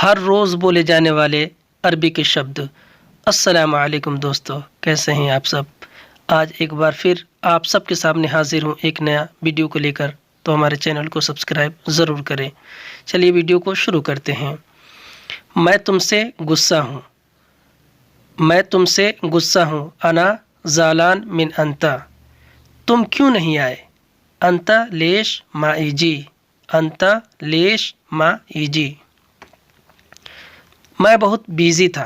ہر روز بولے جانے والے عربی کے شبد۔ السلام علیکم دوستو، کیسے ہیں آپ سب؟ آج ایک بار پھر آپ سب کے سامنے حاضر ہوں ایک نیا ویڈیو کو لے کر، تو ہمارے چینل کو سبسکرائب ضرور کریں۔ چلیے ویڈیو کو شروع کرتے ہیں۔ میں تم سے غصہ ہوں، میں تم سے غصہ ہوں، انا زعلان من انتا، تم کیوں نہیں آئے؟ انتا لیش ما ایجی، انتا لیش ما ایجی۔ میں بہت بیزی تھا،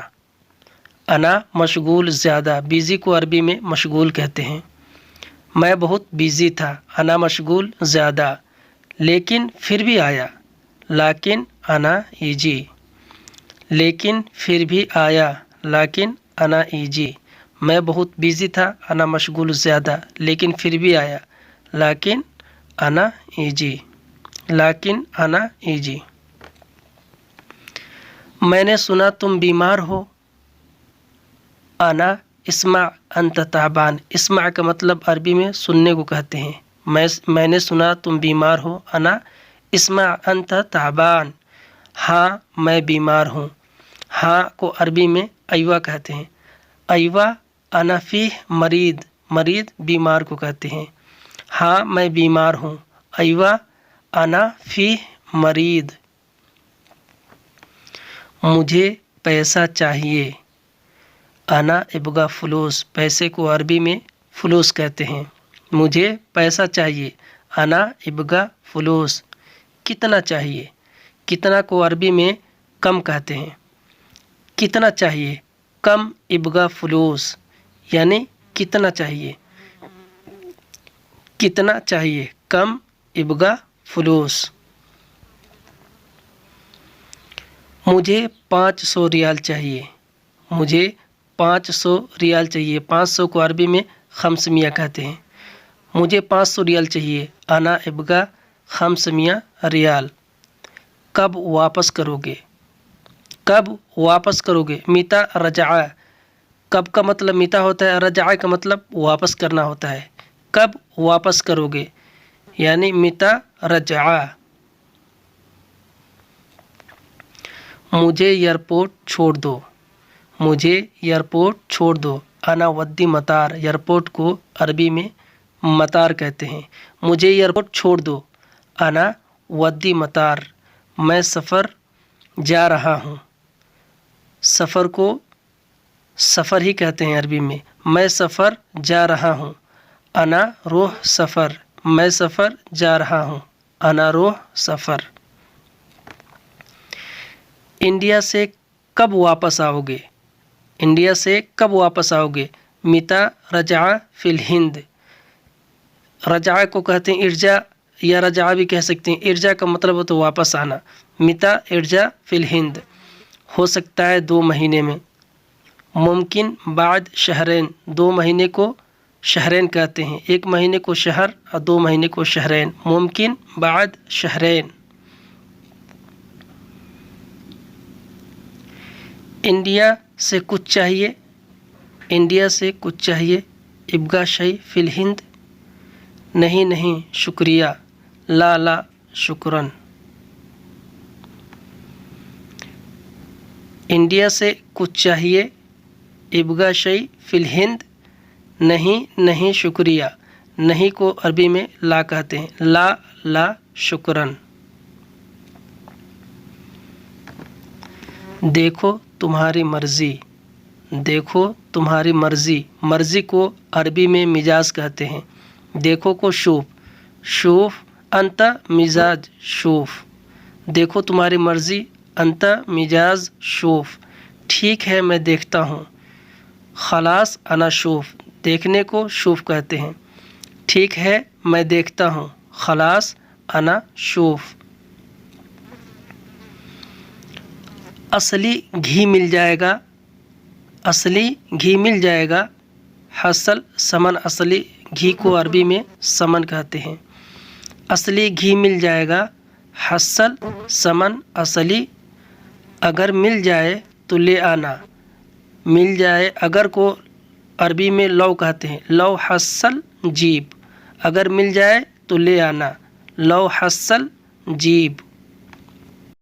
انا مشغول زیادہ، بیزی کو عربی میں مشغول کہتے ہیں۔ میں بہت بیزی تھا، انا مشغول زیادہ، لیکن پھر بھی آیا، لیکن انا ایجی، لیکن پھر بھی آیا، لیکن انا ایجی۔ میں بہت بیزی تھا، انا مشغول زیادہ، لیکن پھر بھی آیا، لیکن انا ایجی، لیکن انا ایجی۔ میں نے سنا تم بیمار ہو، انا اسمع انت تعبان، اسمع کا مطلب عربی میں سننے کو کہتے ہیں۔ میں نے سنا تم بیمار ہو، انا اسمع انت تعبان، ہاں میں بیمار ہوں۔ ہاں کو عربی میں ایوہ کہتے ہیں۔ ایوہ انا فیہ مریض، مریض بیمار کو کہتے ہیں۔ ہاں میں بیمار ہوں، ایوہ انا فیہ مریض۔ مجھے پیسہ چاہیے، انا ابغا فلوس، پیسے کو عربی میں فلوس کہتے ہیں۔ مجھے پیسہ چاہیے، انا ابغا فلوس۔ کتنا چاہیے، کتنا کو عربی میں کم کہتے ہیں۔ کتنا چاہیے، کم ابغا فلوس، یعنی کتنا چاہیے، کتنا چاہیے، کم ابغا فلوس۔ مجھے 500 ریال چاہیے، مجھے 500 ریال چاہیے، 500 کو عربی میں 500 کہتے ہیں۔ مجھے 500 ریال چاہیے، انا ابغا 500 ریال۔ کب واپس کرو گے، کب واپس کرو گے، متى رجع، کب کا مطلب متى ہوتا ہے، رجع کا مطلب واپس کرنا ہوتا ہے۔ کب واپس کرو گے، یعنی متى رجع۔ مجھے ایئرپورٹ چھوڑ دو، مجھے ایئرپورٹ چھوڑ دو، انا ودی مطار، ایئرپورٹ کو عربی میں مطار کہتے ہیں۔ مجھے ایئرپورٹ چھوڑ دو، انا ودی مطار، میں سفر جا رہا ہوں۔ سفر کو سفر ہی کہتے ہیں عربی میں۔ میں سفر جا رہا ہوں، انا روح سفر، میں سفر جا رہا ہوں، انا روح سفر۔ انڈیا سے کب واپس آؤ گے، انڈیا سے کب واپس آؤ گے، متى رجع فی الہند، رجع کو کہتے ہیں ارجع، یا رجع بھی کہہ سکتے ہیں۔ ارجع کا مطلب ہو تو واپس آنا، متى ارجع فی الہند، ہو سکتا ہے 2 مہینے میں۔ ممکن بعد شہرین، 2 مہینے کو شہرین کہتے ہیں، 1 مہینے کو شہر اور 2 مہینے کو شہرین، ممکن بعد شہرین۔ انڈیا سے کچھ چاہیے، انڈیا سے کچھ چاہیے، ابغا شیء فی الہند، نہیں نہیں شکریہ، لا لا شکراً۔ انڈیا سے کچھ چاہیے، ابغا شیء فی الہند، نہیں نہیں شکریہ، نہیں کو عربی میں لا کہتے ہیں، لا لا شکراً۔ دیکھو تمہاری مرضی، دیکھو تمہاری مرضی، مرضی کو عربی میں مزاج کہتے ہیں۔ دیکھو کو شوف، شوف انت مزاج شوف، دیکھو تمہاری مرضی، انت مزاج شوف، ٹھیک ہے میں دیکھتا ہوں۔ خلاص انا شوف، دیکھنے کو شوف کہتے ہیں، ٹھیک ہے میں دیکھتا ہوں، خلاص انا شوف۔ اصلی گھی مل جائے گا، اصلی گھی مل جائے گا، حصل سمن، اصلی گھی کو عربی میں سمن کہتے ہیں۔ اصلی گھی مل جائے گا، حصل سمن اصلی، اگر مل جائے تو لے آنا، مل جائے اگر کو عربی میں لو کہتے ہیں، لو حصل جیب، اگر مل جائے تو لے آنا، لو حصل جیب۔